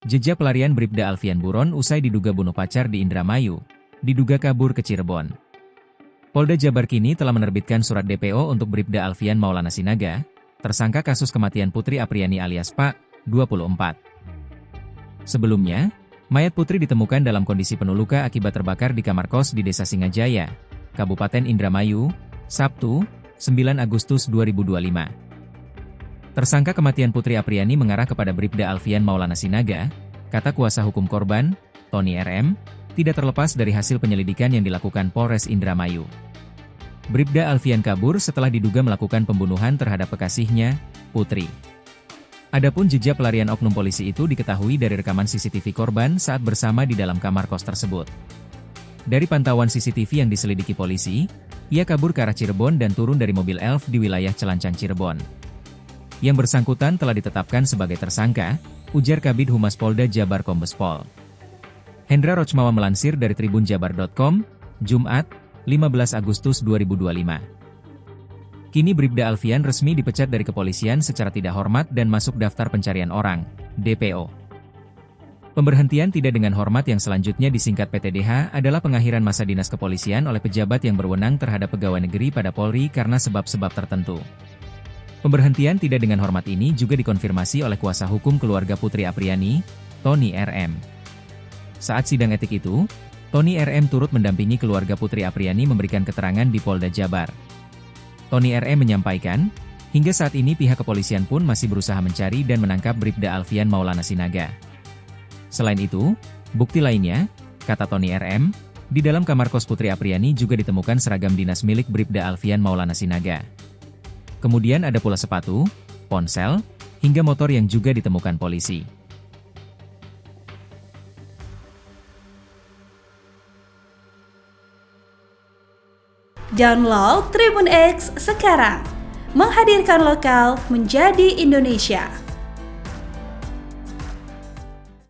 Jejak pelarian Bribda Alfian buron usai diduga bunuh pacar di Indramayu, diduga kabur ke Cirebon. Polda Jabar kini telah menerbitkan surat DPO untuk Bribda Alfian Maulana Sinaga, tersangka kasus kematian Putri Apriani alias Pak, 24. Sebelumnya, mayat Putri ditemukan dalam kondisi penuh luka akibat terbakar di kamar kos di Desa Singajaya, Kabupaten Indramayu, Sabtu, 9 Agustus 2025. Tersangka kematian Putri Apriani mengarah kepada Bribda Alfian Maulana Sinaga, kata kuasa hukum korban, Tony RM, tidak terlepas dari hasil penyelidikan yang dilakukan Polres Indramayu. Bribda Alfian kabur setelah diduga melakukan pembunuhan terhadap kekasihnya, Putri. Adapun jejak pelarian oknum polisi itu diketahui dari rekaman CCTV korban saat bersama di dalam kamar kos tersebut. Dari pantauan CCTV yang diselidiki polisi, ia kabur ke arah Cirebon dan turun dari mobil elf di wilayah Celancang Cirebon. Yang bersangkutan telah ditetapkan sebagai tersangka, ujar Kabid Humas Polda Jabar Kombes Pol Hendra Rochmawa melansir dari tribunjabar.com, Jumat, 15 Agustus 2025. Kini Bribda Alfian resmi dipecat dari kepolisian secara tidak hormat dan masuk daftar pencarian orang, DPO. Pemberhentian tidak dengan hormat yang selanjutnya disingkat PTDH adalah pengakhiran masa dinas kepolisian oleh pejabat yang berwenang terhadap pegawai negeri pada Polri karena sebab-sebab tertentu. Pemberhentian tidak dengan hormat ini juga dikonfirmasi oleh kuasa hukum keluarga Putri Apriani, Tony RM. Saat sidang etik itu, Tony RM turut mendampingi keluarga Putri Apriani memberikan keterangan di Polda Jabar. Tony RM menyampaikan, hingga saat ini pihak kepolisian pun masih berusaha mencari dan menangkap Bribda Alfian Maulana Sinaga. Selain itu, bukti lainnya, kata Tony RM, di dalam kamar kos Putri Apriani juga ditemukan seragam dinas milik Bribda Alfian Maulana Sinaga. Kemudian ada pula sepatu, ponsel, hingga motor yang juga ditemukan polisi. Download Tribun X sekarang, menghadirkan lokal menjadi Indonesia.